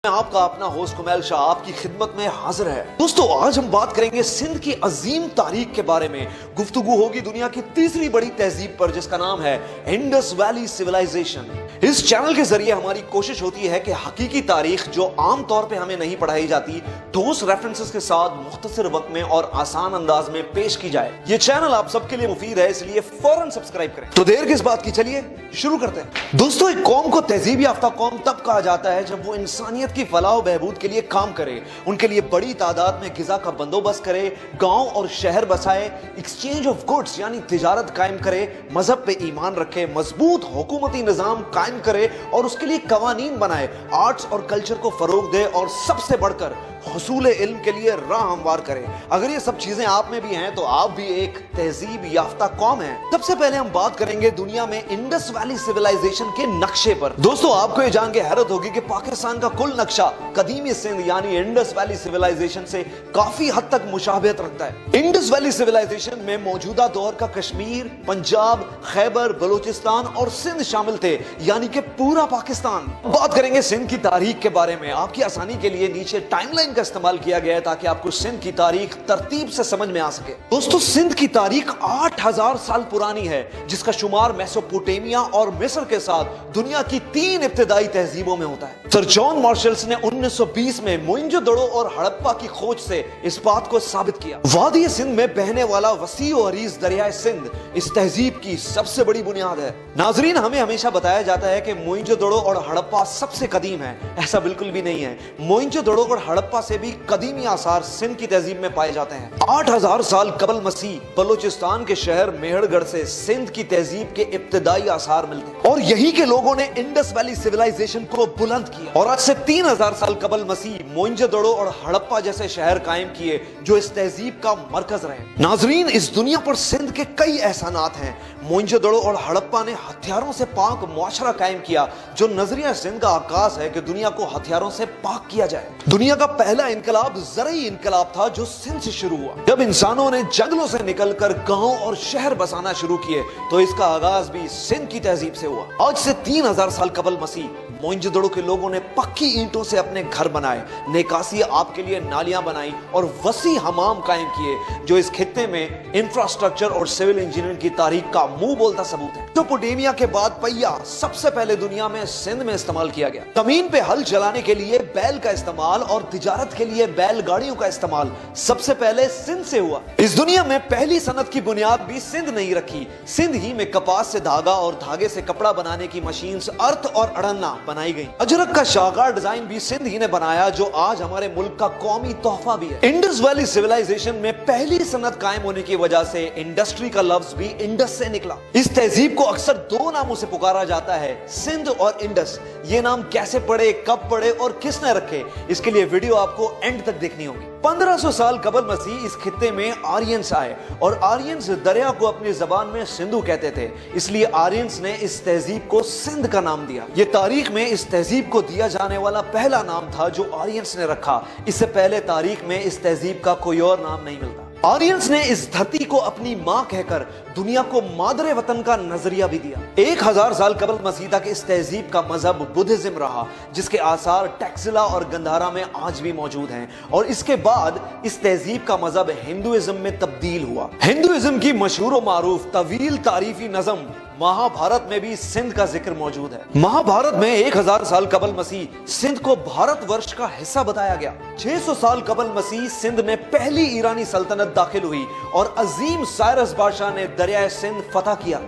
آپ کا اپنا ہوسٹ کمیل شاہ آپ کی خدمت میں حاضر ہے۔ دوستو آج ہم بات کریں گے سندھ کی عظیم تاریخ کے بارے میں۔ گفتگو ہوگی دنیا کی تیسری بڑی تہذیب پر جس کا نام ہے انڈس ویلی سیولائزیشن۔ اس چینل کے ذریعے ہماری کوشش ہوتی ہے کہ حقیقی تاریخ جو عام طور پہ ہمیں نہیں پڑھائی جاتی ٹھوس ریفرنسز کے ساتھ مختصر وقت میں اور آسان انداز میں پیش کی جائے۔ یہ چینل آپ سب کے لیے مفید ہے، اس لیے فوراً سبسکرائب کریں۔ تو دیر کس بات کی، چلیے شروع کرتے ہیں۔ دوستو ایک قوم کو تہذیب یافتہ قوم تب کہا جاتا ہے جب وہ انسانیت کی فلاح و بہبود کے لیے کام کرے، ان کے لیے بڑی تعداد میں غذا کا بندوبست کرے، گاؤں اور شہر بسائے، ایکسچینج آف گڈز یعنی تجارت قائم کرے، مذہب پہ ایمان رکھے، مضبوط حکومتی نظام قائم کرے اور اس کے لیے قوانین بنائے، آرٹس اور کلچر کو فروغ دے اور سب سے بڑھ کر حصول علم کے لیے راہ ہموار کرے۔ اگر یہ سب چیزیں آپ میں بھی ہیں تو آپ بھی ایک تہذیب یافتہ قوم ہیں۔ سب سے پہلے ہم بات کریں گے دنیا میں انڈس ویلی سیولائزیشن کے نقشے پر۔ دوستو آپ کو یہ جان کے حیرت ہوگی کہ پاکستان کا کل نقشہ قدیمی سندھ یعنی انڈس ویلی سیولائزیشن سے کافی حد تک مشابہت رکھتا ہے۔ انڈس ویلی سیولائزیشن میں موجودہ دور کا کشمیر، پنجاب، خیبر، بلوچستان اور سندھ شامل تھے، یعنی کہ پورا پاکستان۔ بات کریں گے سندھ کی تاریخ کے بارے میں۔ آپ کی آسانی کے لیے نیچے ٹائم لائن کا استعمال کیا گیا ہے تاکہ آپ کو سندھ کی تاریخ ترتیب سے سمجھ میں آ سکے۔ دوستو سندھ کی تاریخ 8000 سال پرانی ہے، جس کا شمار میسوپوٹیمیا اور مصر کے ساتھ دنیا کی 3 ابتدائی تہذیبوں میں ہوتا ہے۔ سر جان مارشلز نے 1920 میں موئنجو دڑو اور ہڑپا کی کھوج سے اس بات کو ثابت کیا۔ وادی سندھ میں بہنے والا وسیع و عریض دریائے سندھ اس تہذیب کی سب سے بڑی بنیاد ہے۔ ناظرین ہمیں ہمیشہ بتایا جاتا ہے کہ موئنجو دڑو اور ہڑپا سب سے قدیم ہے، ایسا بالکل بھی نہیں ہے۔ موئنجو دڑو اور ہڑپا سے بھی قدیمی آثار سندھ کی تہذیب میں پائے جاتے ہیں۔ 8000 سال قبل مسیح بلوچستان کے شہر میہر گڑھ سے سندھ کی تہذیب کے ابتدائی آثار ملتے ہیں اور یہی کے لوگوں نے انڈس ویلی سیولائزیشن کو بلند کیا اور آج سے 3000 سال قبل مسیح موئنجو دڑو اور ہڑپا جیسے شہر قائم کیے جو اس تہذیب کا مرکز رہے۔ ناظرین اس دنیا پر سندھ کے کئی احسانات ہیں۔ موئنجو دڑو اور ہڑپا نے ہتھیاروں سے پاک معاشرہ قائم کیا جو نظریہ سندھ کا آغاز ہے کہ دنیا کو ہتھیاروں سے پاک کیا جائے۔ دنیا کا پہلا انقلاب زرعی انقلاب تھا جو سندھ سے شروع ہوا۔ جب انسانوں نے جنگلوں سے نکل کر گاؤں اور شہر بسانا شروع کیے تو اس کا آغاز بھی سندھ کی تہذیب سے ہوا۔ آج سے 3000 سال قبل مسیح موئنجو دڑو کے لوگوں نے پکی اینٹوں سے اپنے گھر بنائے، نکاسی آپ کے لیے نالیاں بنائی اور وسیع حمام قائم کیے جو اس خطے میں انفراسٹرکچر اور سول انجینئرنگ کی تاریخ کا منہ بولتا ثبوت ہے۔ میسوپوٹیمیا کے بعد پہیا سب سے پہلے دنیا میں سندھ میں استعمال کیا گیا۔ زمین پہ ہل چلانے کے لیے بیل کا استعمال اور تجارت کے لیے بیل گاڑیوں کا استعمال سب سے پہلے سندھ سے ہوا۔ اس دنیا میں پہلی صنعت کی بنیاد بھی سندھ نہیں رکھی۔ سندھ ہی میں کپاس سے دھاگا اور دھاگے سے کپڑا بنانے کی مشینز ارت اور اڑنا بنائی گئی۔ اجرک کا شاہکار ڈیزائن بھی سندھ ہی نے بنایا جو آج ہمارے ملک کا قومی تحفہ بھی ہے۔ انڈس ویلی سیولائزیشن میں پہلی صنعت قائم ہونے کی وجہ سے انڈسٹری کا لفظ بھی انڈس سے نکلا۔ اس تہذیب کو اکثر 2 ناموں سے پکارا جاتا ہے، سندھ اور انڈس۔ یہ نام کیسے پڑے، کب پڑے اور کس نے رکھے، اس کے لیے ویڈیو آپ کو اینڈ تک دیکھنی ہوگی۔ 1500 سال قبل مسیح اس خطے میں آرینز آئے اور آرینز دریا کو اپنی زبان میں سندھو کہتے تھے، اس لیے آرینز نے اس تہذیب کو سندھ کا نام دیا۔ یہ تاریخ میں اس تہذیب کو دیا جانے والا پہلا نام تھا جو آرینز نے رکھا۔ اس سے پہلے تاریخ میں اس تہذیب کا کوئی اور نام نہیں ملتا۔ آرینز نے اس دھرتی کو اپنی ماں کہہ کر دنیا کو مادر وطن کا نظریہ بھی دیا۔ 1000 سال قبل مسیح تک اس تہذیب کا مذہب بدھزم رہا جس کے آثار ٹیکسلا اور گندھارا میں آج بھی موجود ہیں، اور اس کے بعد اس تہذیب کا مذہب ہندوازم میں تبدیل ہوا۔ ہندوازم کی مشہور و معروف طویل تعریفی نظم مہا بھارت میں بھی سندھ کا ذکر موجود ہے۔ مہا بھارت میں 1000 سال قبل مسیح سندھ کو بھارت ورش کا حصہ بتایا گیا۔ 600 سال قبل مسیح سندھ میں پہلی ایرانی سلطنت داخل ہوئی اور عظیم سائرس بادشاہ نے دریائے سندھ فتح کیا۔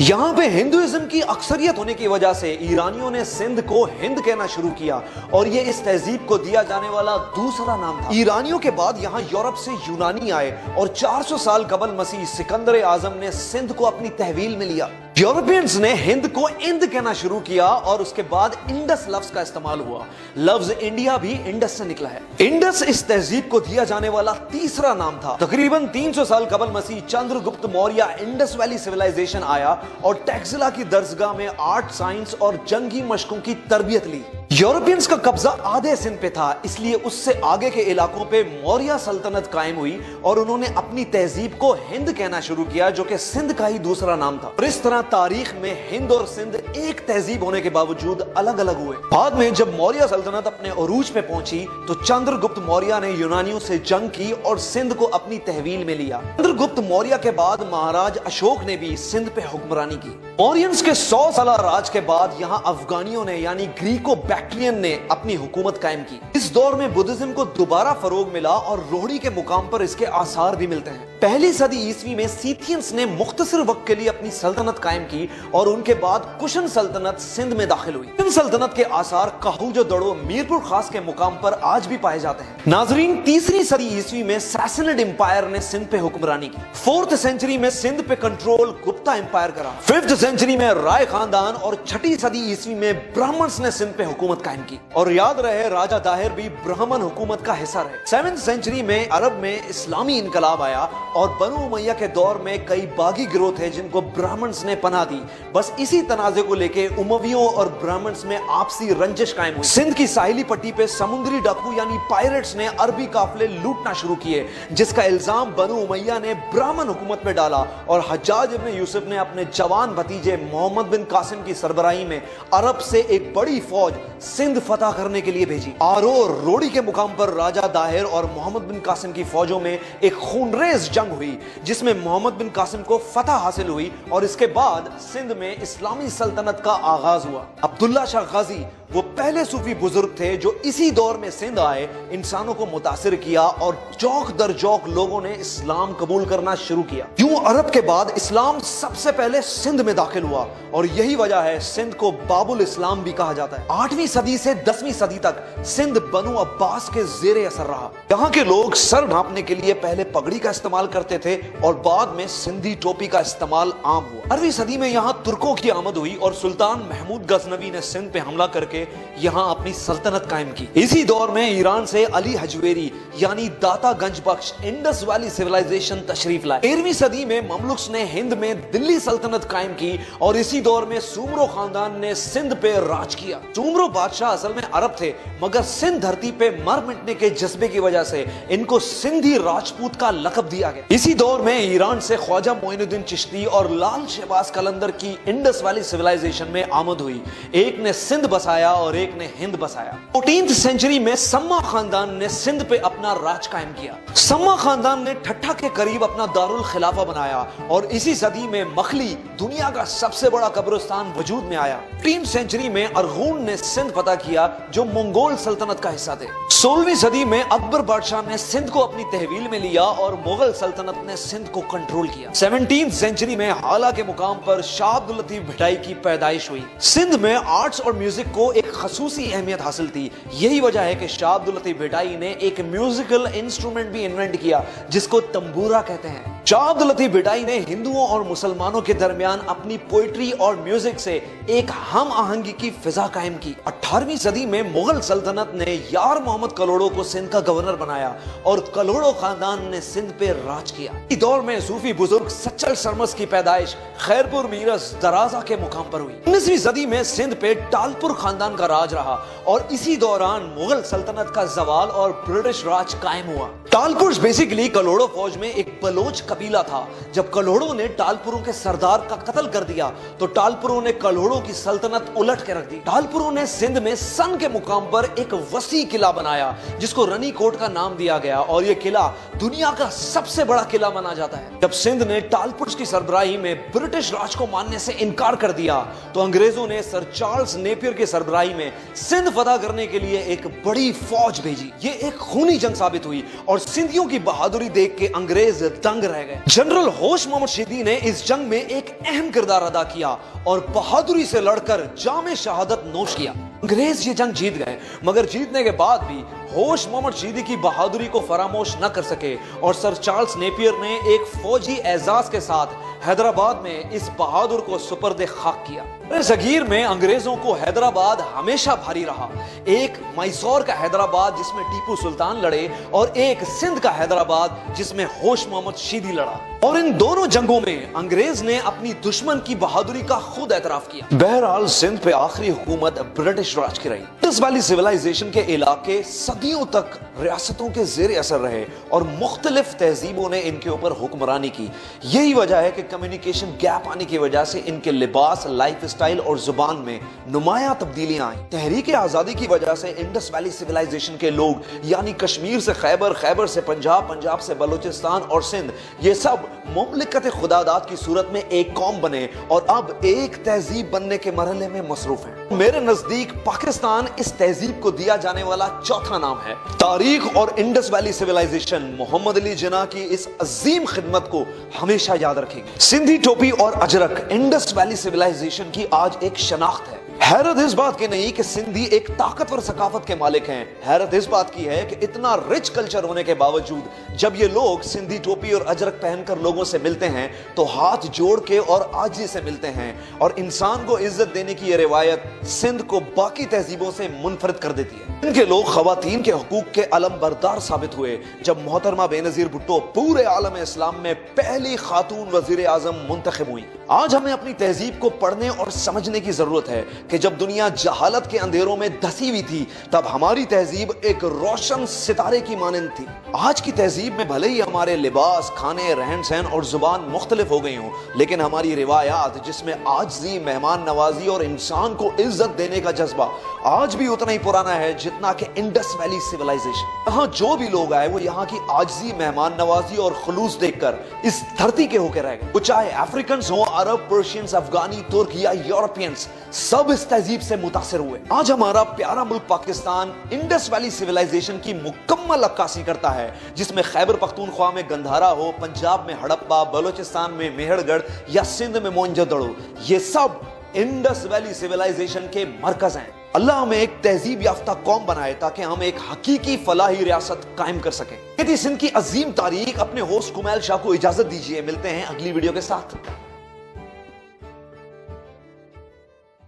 یہاں پہ ہندوازم کی اکثریت ہونے کی وجہ سے ایرانیوں نے سندھ کو ہند کہنا شروع کیا اور یہ اس تہذیب کو دیا جانے والا دوسرا نام تھا۔ ایرانیوں کے بعد یہاں یورپ سے یونانی آئے اور 400 سال قبل مسیح سکندر اعظم نے سندھ کو اپنی تحویل میں لیا۔ یورپینز نے ہند کو اند کہنا شروع کیا اور اس کے بعد انڈس لفظ کا استعمال ہوا۔ لفظ انڈیا بھی انڈس سے نکلا ہے۔ انڈس اس تہذیب کو دیا جانے والا تیسرا نام تھا۔ تقریباً 300 سال قبل مسیح Chandragupta Maurya Indus valley civilization آیا اور ٹیکسلا کی درسگاہ میں آرٹ، سائنس اور جنگی مشقوں کی تربیت لی۔ यूरोपियंस का कब्जा आधे सिंध पे था, इसलिए उससे आगे के इलाकों पे मौर्य सल्तनत कायम हुई और उन्होंने अपनी तहजीब को हिंद कहना शुरू किया, जो कि सिंध का ही दूसरा नाम था। और इस तरह तारीख में हिंद और सिंध एक तहजीब होने के बावजूद अलग अलग हुए। बाद में जब मौर्य सल्तनत अपने अरूज पे पहुंची तो चंद्रगुप्त मौर्य ने यूनानियों से जंग की और सिंध को अपनी तहवील में लिया। चंद्रगुप्त मौर्य के बाद महाराज अशोक ने भी सिंध पे हुक्मरानी की। मौर्यंस के 100 साल राज के बाद यहाँ अफगानियों ने यानी ग्रीको बैक्ट्रियन ने अपनी हुकूमत कायम की। इस दौर में बुद्धिज्म को दोबारा फरोग मिला और रोहड़ी के मुकाम पर इसके आसार भी मिलते हैं। पहली सदी ईस्वी में सीथियंस ने मुख्तसर वक्त के लिए अपनी सल्तनत कायम की और उनके बाद कुशन सल्तनत सिंध में दाखिल हुई। इन सल्तनत के आसार काहूजो दड़ो मीरपुर खास के मुकाम पर आज भी पाए जाते हैं। नाजरीन, तीसरी सदी ईस्वी में सैसनिड एम्पायर ने सिंध पे हुक्मरानी की। 4th सेंचुरी में सिंध पे कंट्रोल गुप्ता एम्पायर करा। 5th सेंचुरी में राय खानदान और 6ठी सदी ईस्वी में ब्राह्मण्स ने सिंध पे हुकूमत कायम की। और याद रहे, राजा दाहिर भी ब्राह्मण हुकूमत का हिस्सा रहे। 7th सेंचुरी में अरब में इस्लामी इनकलाब आया और बनु उमैया के दौर में कई बागी गिरोह थे जिनको ब्राह्मण्स ने पनाह दी। बस इसी तनाजे को लेके उमवियों और ब्राह्मण्स में आपसी रंजिश कायम हुई। सिंध की साहिली पट्टी पे समुद्री डाकू यानी पायरेट्स ने अरबी काफिले लूटना शुरू किए, जिसका इल्जाम बनु उमैया ने ब्राह्मण हुकूमत में डाला और हज्जाज इब्न यूसुफ ने अपने जवान भतीजे मोहम्मद बिन कासिम की सरबराही में अरब से एक बड़ी फौज सिंध फतह करने के लिए भेजी। आरोर रोड़ी के मुकाम पर राजा दाहिर और मोहम्मद बिन कासिम की फौजों में एक खूनरेज जंग हुई, जिसमें मोहम्मद बिन कासिम को फतह हासिल हुई और इसके बाद सिंध में इस्लामी सल्तनत का आगाज हुआ। अब्दुल्ला शाह गाजी वो पहले सूफी बुजुर्ग थे जो इसी दौर में सिंध आए, इंसानों को मुतासिर किया और चौक दर चौक लोगों ने इस्लाम कबूल करना शुरू किया। यूं अरब के बाद इस्लाम सबसे पहले सिंध में दाखिल हुआ और यही वजह है सिंध को बाबुल इस्लाम भी कहा जाता है। 8वीं सदी से 10वीं सदी तक सिंध बनु अब्बास के जेरे असर रहा। यहाँ के लोग सर ढांपने के लिए पहले पगड़ी का इस्तेमाल करते थे और बाद में सिंधी टोपी का इस्तेमाल आम हुआ। 18वीं सदी में यहाँ तुर्कों की आमद हुई और सुल्तान महमूद गजनवी ने सिंध पे हमला करके यहाँ अपनी सल्तनत कायम की। इसी दौर में ईरान से अली हजवेरी यानी दाता गंज बख्श इंडस वैली सिविलाइजेशन तशरीफ लाए। 13वीं सदी में ममलुक्स ने हिंद में दिल्ली सल्तनत कायम की और इसी दौर में सुमरो खानदान ने सिंध पे राज किया। सुमरो बादशाह असल में अरब थे, मगर सिंध धरती पे मर मिटने के जज्बे की वजह से इनको सिंधी राजपूत का लकब दिया गया। इसी दौर में ईरान से ख्वाजा मोइनुद्दीन चिश्ती और लाल शहबाज कलंदर की इंडस वैली सिविलाइजेशन में आमद हुई। एक ने सिंध बसाया और एक ने हिंद बसाया। 14th सेंचुरी में सम्मा खानदान ने सिंध पे अपना राज कायम किया। सम्मा खानदान ने ठट्ठा के करीब अपना दारुल खिलाफा बनाया और इसी सदी में मखली दुनिया का सबसे बड़ा कब्रिस्तान वजूद में आया। 15th सेंचुरी में अरगून ने सिंध फतह किया जो मंगोल सल्तनत का हिस्सा थे। 16वीं सदी में अकबर बादशाह ने सिंध को अपनी तहवील में लिया और मुगल सल्तनत ने सिंध को कंट्रोल किया। 17th सेंचुरी में हाला के मुकाम पर शाह अब्दुल लतीफ भिटाई की पैदाइश हुई। सिंध में आर्ट्स और म्यूजिक को एक खसूसी अहमियत हासिल थी। यही वजह है कि शाह अब्दुल लतीफ भिटाई ने एक म्यूजिकल इंस्ट्रूमेंट भी इन्वेंट किया जिसको तंबूरा कहते हैं। शाह अब्दुल लतीफ भिटाई ने हिंदुओं और मुसलमानों के दरमियान अपनी पोइट्री और म्यूजिक से एक हम आहंगी की फिजा कायम की। 18वीं सदी में मुगल सल्तनत ने यार मोहम्मद कलोड़ो को सिंध का गवर्नर बनाया और कलोड़ो खानदान ने सिंध पे राज किया। इस दौर में सूफी बुजुर्ग सच्चल सरमस की पैदाइश खैरपुर मीरस दराजा के मुकाम पर हुई। 19वीं सदी में सिंध पे टालपुर खानदान का राज रहा और इसी दौरान मुगल सल्तनत का जवाल और ब्रिटिश राज कायम हुआ। टालपुर बेसिकली कलोड़ो फौज में एक बलोच कबीला था। जब कलोड़ो ने टालपुरों के सरदार का कत्ल कर दिया तो टालपुरों ने कलोड़ो की सल्तनत उलट के रख दी। टालपुरों ने सिंध में सन के मुकाम पर एक वसी किला बनाया जिसको रनी कोट का नाम दिया गया और यह किला दुनिया का सबसे बड़ा किला माना जाता है। जब सिंध ने टालपुर की सरबराही में ब्रिटिश राज को मानने से इनकार कर दिया तो अंग्रेजों ने सर चार्ल्स नेपियर की सरबराही में सिंध फतह करने के लिए एक बड़ी फौज भेजी। ये एक खूनी जंग साबित हुई और सिंधियों की बहादुरी देख के अंग्रेज दंग रह गए। जनरल होश मोहम्मद शीदी ने इस जंग में एक अहम किरदार अदा किया और बहादुरी से लड़कर जामे शहादत नोश किया। अंग्रेज ये जंग जीत गए, मगर जीतने के बाद भी होश मोहम्मद शीदी की बहादुरी को फरामोश न कर सके और सर चार्ल्स नेपियर ने एक फौजी एजाज के साथ हैदराबाद में इस बहादुर को सुपर्द खाक किया। जगीर में अंग्रेजों को हैदराबाद हमेशा भारी रहा। एक मैसूर का हैदराबाद जिसमें टीपू सुल्तान लड़े और एक सिंध का हैदराबाद जिसमें होश मोहम्मद शीदी लड़ा और इन दोनों जंगों में अंग्रेज ने अपनी दुश्मन की बहादुरी का खुद एतराफ किया। बहरहाल सिंध पे आखिरी हुकूमत ब्रिटिश ब्रिटिश राज की रही। इंडस वैली सिविलाइजेशन के इलाके सदियों तक रियासतों के जेर असर रहे और मुख्तलिफ तहजीबों ने इनके ऊपर हुक्मरानी की। यही वजह है कि कम्युनिकेशन गैप आने की वजह से इनके लिबास, लाइफ स्टाइल और जुबान में नुमायां तब्दीलियां आई। तहरीक आजादी की वजह से इंडस वैली सिविलाइजेशन के लोग यानी कश्मीर से खैबर, खैबर से पंजाब, पंजाब से बलूचिस्तान और सिंध, ये सब मुमलिकत खुदादाद की सूरत में एक कौम बने और अब एक तहजीब बनने के मरहले में मसरूफ हैं। मेरे नजदीक पाकिस्तान इस तहजीब को दिया जाने वाला चौथा नाम है। तारीख और Indus valley civilisation Mohammad Ali Jinnah की इस अजीम खिदमत को हमेशा याद रखेगी। सिंधी टोपी और अजरक इंडस वैली सिविलाइजेशन की आज एक शनाख्त है। हैरत इस बात की नहीं कि सिंधी एक ताकतवर सकाफत के मालिक हैं, हैरत इस बात की है कि इतना रिच कल्चर होने के बावजूद जब ये लोग सिंधी टोपी और अजरक पहनकर लोगों से मिलते हैं तो हाथ जोड़ के और आजी से मिलते हैं और इंसान को इज्जत देने की ये रिवायत सिंध को बाकी तहजीबों से मुनफरिद कर देती है। इनके लोग खवातीन के हकूक के अलमबरदार साबित हुए जब मोहतरमा बेनजीर भुट्टो पूरे आलम इस्लाम में पहली खातून वजीर आजम मुंतखब हुई। आज हमें अपनी तहजीब को पढ़ने और समझने की जरूरत है कि जब दुनिया जहालत के अंधेरों में धसी हुई थी तब हमारी तहजीब एक रोशन सितारे की मानंद थी। आज की तहजीब में भले ही हमारे लिबास, खाने, रहन सहन और जुबान मुख्तलिफ हो गई हों, लेकिन हमारी रिवायात जिसमें आजिज़ी, मेहमान नवाजी और इंसान को इज्जत देने का जज्बा आज भी उतना ही पुराना है जितना कि इंडस वैली सिविलाइजेशन। यहाँ जो भी लोग आए वो यहाँ की आजिज़ी, मेहमान नवाजी और खुलूस देखकर इस धरती के होकर रह गए। वो चाहे अफ्रीकन हो, अरब, पर्शियंस, अफगानी, तुर्क या यूरोपियंस, सब इस तहजीब से मुतासिर हुए। आज हमारा प्यारा मुल्क पाकिस्तान इंडस वैली सिविलाइजेशन की मुकम्मल अक्कासी करता है, जिसमें खैबर पख्तूनख्वा में गंधारा हो, पंजाब में हड़प्पा, बलूचिस्तान में मेहरगढ़ या सिंध में मोइंजोदड़ो, ये सब इंडस वैली सिविलाइजेशन के मरकज हैं। अल्लाह हमें एक तहजीब याफ्ता कौम बनाए ताकि हम एक हकीकी फलाही रियासत कायम कर सकें। सिंध की अजीम तारीख अपने होस्ट कुमैल शाह को इजाजत दीजिए। मिलते हैं अगली वीडियो के साथ।